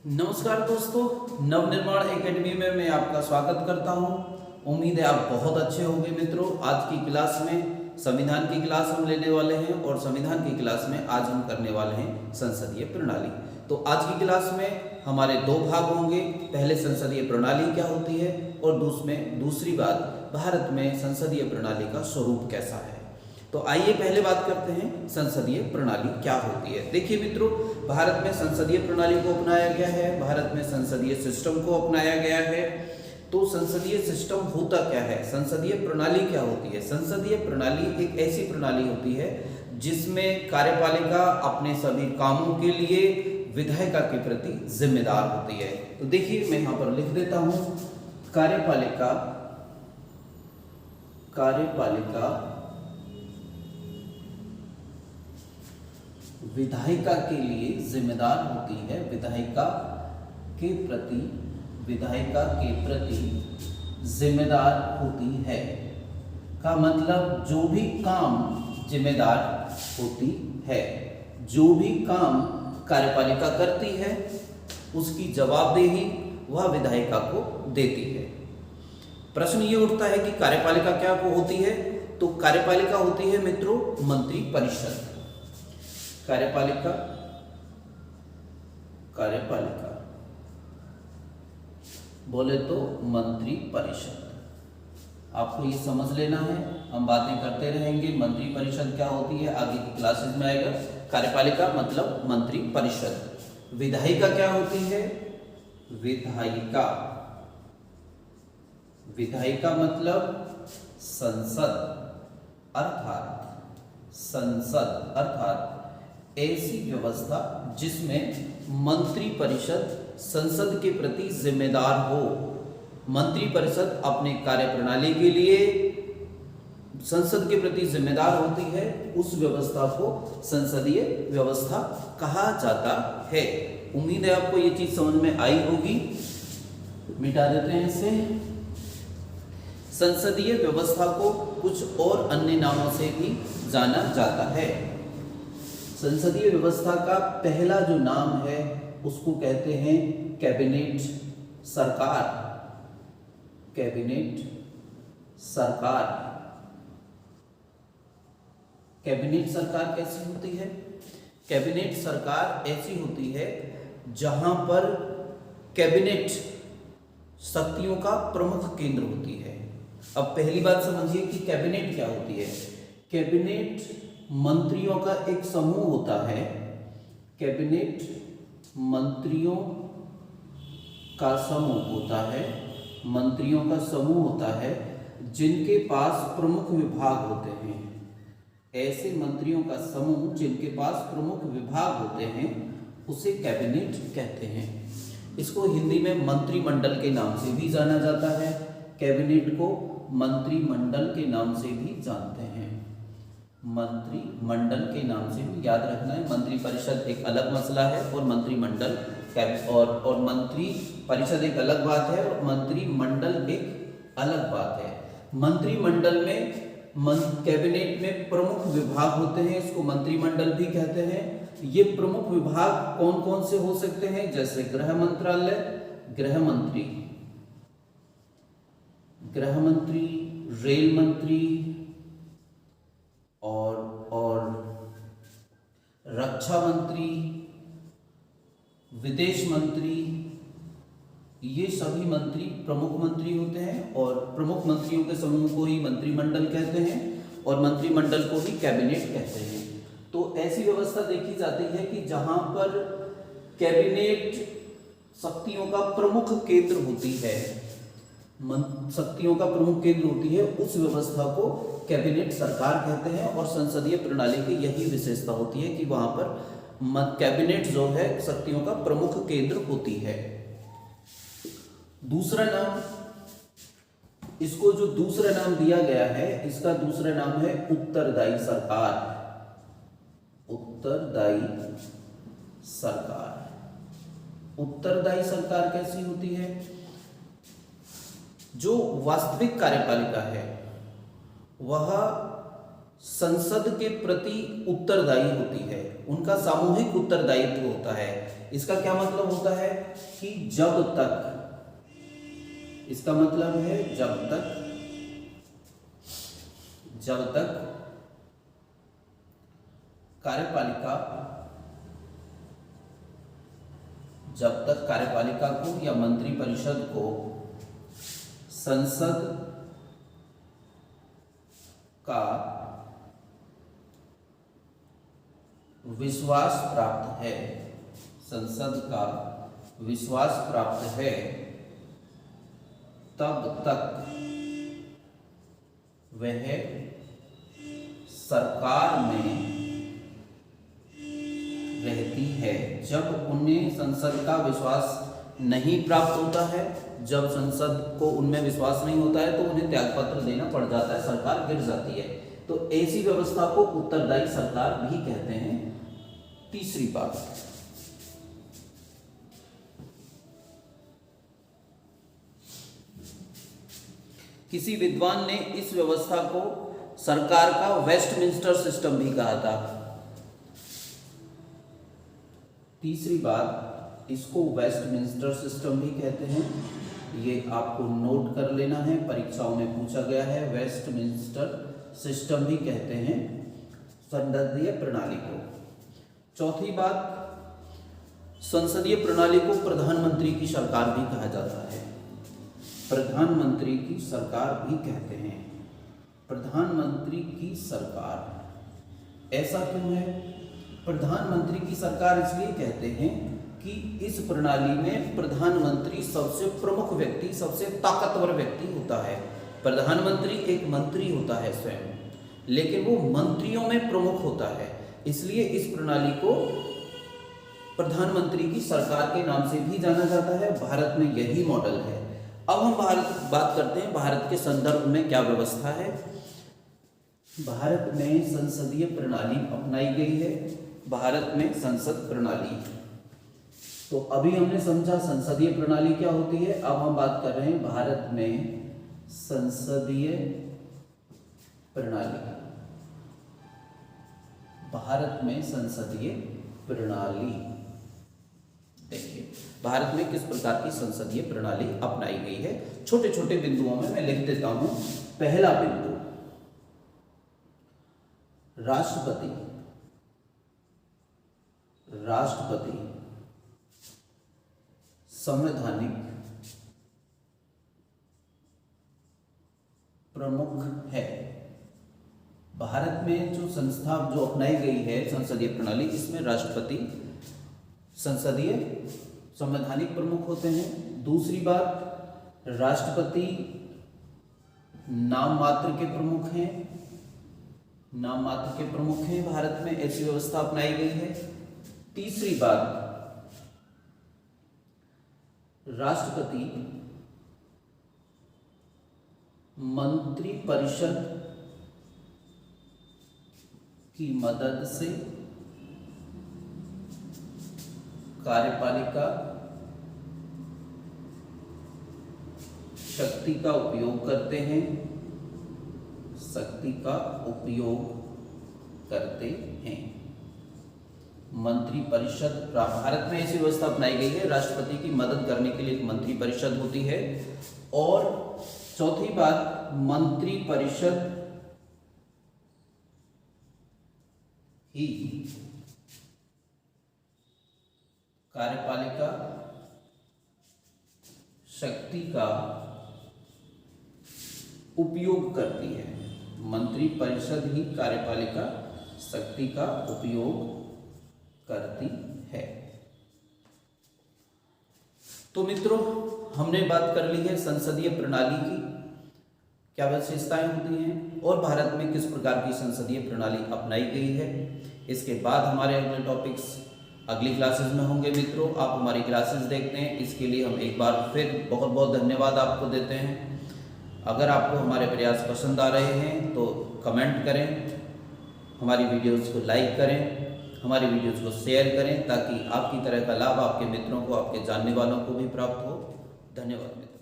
नमस्कार दोस्तों, नवनिर्माण एकेडमी में मैं आपका स्वागत करता हूं। उम्मीद है आप बहुत अच्छे होंगे मित्रों। आज की क्लास में संविधान की क्लास हम लेने वाले हैं और संविधान की क्लास में आज हम करने वाले हैं संसदीय प्रणाली। तो आज की क्लास में हमारे दो भाग होंगे। पहले संसदीय प्रणाली क्या होती है और दूसरी बात भारत में संसदीय प्रणाली का स्वरूप कैसा है। तो आइए पहले बात करते हैं संसदीय प्रणाली क्या होती है। देखिए मित्रों, भारत में संसदीय प्रणाली को अपनाया गया है, भारत में संसदीय सिस्टम को अपनाया गया है। तो संसदीय सिस्टम होता क्या है, संसदीय प्रणाली क्या होती है। संसदीय प्रणाली एक ऐसी प्रणाली होती है जिसमें कार्यपालिका अपने सभी कामों के लिए विधायिका के प्रति जिम्मेदार होती है। तो देखिए मैं यहाँ पर लिख देता हूँ, कार्यपालिका विधायिका के लिए जिम्मेदार होती है, विधायिका के प्रति जिम्मेदार होती है का मतलब जो भी काम जिम्मेदार होती है, जो भी काम कार्यपालिका करती है उसकी जवाबदेही वह विधायिका को देती है। प्रश्न ये उठता है कि कार्यपालिका क्या होती है। तो कार्यपालिका होती है मित्रों मंत्री परिषद। कार्यपालिका बोले तो मंत्री परिषद। आपको ये समझ लेना है, हम बातें करते रहेंगे। मंत्री परिषद क्या होती है आगे की क्लासेस में आएगा। कार्यपालिका मतलब मंत्री परिषद। विधायिका क्या होती है, विधायिका मतलब संसद अर्थात ऐसी व्यवस्था जिसमें मंत्री परिषद संसद के प्रति जिम्मेदार हो। मंत्री परिषद अपने कार्यप्रणाली के लिए संसद के प्रति जिम्मेदार होती है, उस व्यवस्था को संसदीय व्यवस्था कहा जाता है। उम्मीद है आपको ये चीज समझ में आई होगी। मिटा देते हैं इसे। संसदीय व्यवस्था को कुछ और अन्य नामों से भी जाना जाता है। संसदीय व्यवस्था का पहला जो नाम है उसको कहते हैं कैबिनेट सरकार। कैबिनेट सरकार कैसी होती है। कैबिनेट सरकार ऐसी होती है जहां पर कैबिनेट शक्तियों का प्रमुख केंद्र होती है। अब पहली बात समझिए कि कैबिनेट क्या होती है। कैबिनेट मंत्रियों का एक समूह होता है। कैबिनेट मंत्रियों का समूह होता है जिनके पास प्रमुख विभाग होते हैं। ऐसे मंत्रियों का समूह जिनके पास प्रमुख विभाग होते हैं उसे कैबिनेट कहते हैं। इसको हिंदी में मंत्रिमंडल के नाम से भी जाना जाता है। कैबिनेट को मंत्रिमंडल के नाम से भी जानते हैं। मंत्रिमंडल के नाम से भी याद रखना है। मंत्री परिषद एक अलग मसला है और मंत्रिमंडल और मंत्री परिषद एक अलग बात है और मंत्रिमंडल एक अलग बात है। मंत्रिमंडल में कैबिनेट में प्रमुख विभाग होते हैं, इसको मंत्रिमंडल भी कहते हैं। ये प्रमुख विभाग कौन कौन से हो सकते हैं, जैसे गृह मंत्रालय, गृह मंत्री, रेल मंत्री और रक्षा मंत्री, विदेश मंत्री। ये सभी मंत्री प्रमुख मंत्री होते हैं और प्रमुख मंत्रियों के समूह को ही मंत्रिमंडल कहते हैं और मंत्रिमंडल को ही कैबिनेट कहते हैं। तो ऐसी व्यवस्था देखी जाती है कि जहां पर कैबिनेट शक्तियों का प्रमुख केंद्र होती है, उस व्यवस्था को कैबिनेट सरकार कहते हैं। और संसदीय प्रणाली की यही विशेषता होती है कि वहां पर कैबिनेट जो है शक्तियों का प्रमुख केंद्र होती है। दूसरा नाम, इसको जो दूसरा नाम दिया गया है, इसका दूसरा नाम है उत्तरदायी सरकार। उत्तरदायी सरकार कैसी होती है। जो वास्तविक कार्यपालिका है वह संसद के प्रति उत्तरदायी होती है, उनका सामूहिक उत्तरदायित्व होता है। इसका क्या मतलब होता है कि जब तक, इसका मतलब है जब तक कार्यपालिका को या मंत्रिपरिषद को संसद का विश्वास प्राप्त है, तब तक वह सरकार में रहती है। जब उन्हें संसद का विश्वास नहीं प्राप्त होता है, जब संसद को उनमें विश्वास नहीं होता है, तो उन्हें त्यागपत्र देना पड़ जाता है, सरकार गिर जाती है। तो ऐसी व्यवस्था को उत्तरदायी सरकार भी कहते हैं। तीसरी बात, किसी विद्वान ने इस व्यवस्था को सरकार का वेस्टमिंस्टर सिस्टम भी कहा था। तीसरी बात, इसको वेस्टमिंस्टर सिस्टम भी कहते हैं, ये आपको नोट कर लेना है, परीक्षाओं में पूछा गया है। वेस्टमिंस्टर सिस्टम भी कहते हैं संसदीय प्रणाली को। चौथी बात, संसदीय प्रणाली को प्रधानमंत्री की सरकार भी कहा जाता है, प्रधानमंत्री की सरकार भी कहते हैं। प्रधानमंत्री की सरकार, ऐसा क्यों है? प्रधानमंत्री की सरकार इसलिए कहते हैं कि इस प्रणाली में प्रधानमंत्री सबसे प्रमुख व्यक्ति, सबसे ताकतवर व्यक्ति होता है। प्रधानमंत्री एक मंत्री होता है स्वयं, लेकिन वो मंत्रियों में प्रमुख होता है, इसलिए इस प्रणाली को प्रधानमंत्री की सरकार के नाम से भी जाना जाता है। भारत में यही मॉडल है। अब हम बात करते हैं भारत के संदर्भ में क्या व्यवस्था है। भारत में संसदीय प्रणाली अपनाई गई है, भारत में संसद प्रणाली। तो अभी हमने समझा संसदीय प्रणाली क्या होती है, अब हम बात कर रहे हैं भारत में संसदीय प्रणाली। भारत में संसदीय प्रणाली, देखिए भारत में किस प्रकार की संसदीय प्रणाली अपनाई गई है। छोटे छोटे बिंदुओं में मैं लिख देता हूं। पहला बिंदु, राष्ट्रपति संवैधानिक प्रमुख है। भारत में जो संस्था जो अपनाई गई है संसदीय प्रणाली, इसमें राष्ट्रपति संसदीय संवैधानिक प्रमुख होते हैं। दूसरी बात, राष्ट्रपति नाम मात्र के प्रमुख हैं, भारत में ऐसी व्यवस्था अपनाई गई है। तीसरी बात, राष्ट्रपति मंत्रिपरिषद की मदद से कार्यपालिका शक्ति का उपयोग करते हैं, मंत्रिपरिषद, भारत में ऐसी व्यवस्था अपनाई गई है, राष्ट्रपति की मदद करने के लिए एक मंत्रिपरिषद होती है। और चौथी बात, मंत्रिपरिषद ही कार्यपालिका शक्ति का उपयोग करती है। मंत्रिपरिषद ही कार्यपालिका शक्ति का उपयोग करती है। तो मित्रों, हमने बात कर ली है संसदीय प्रणाली की क्या विशेषताएं होती हैं और भारत में किस प्रकार की संसदीय प्रणाली अपनाई गई है। इसके बाद हमारे अगले टॉपिक्स अगली क्लासेस में होंगे। मित्रों, आप हमारी क्लासेस देखते हैं, इसके लिए हम एक बार फिर बहुत बहुत धन्यवाद आपको देते हैं। अगर आपको हमारे प्रयास पसंद आ रहे हैं तो कमेंट करें, हमारी वीडियोस को लाइक करें, हमारी वीडियोस को शेयर करें, ताकि आपकी तरह का लाभ आपके मित्रों को, आपके जानने वालों को भी प्राप्त हो। धन्यवाद मित्रों।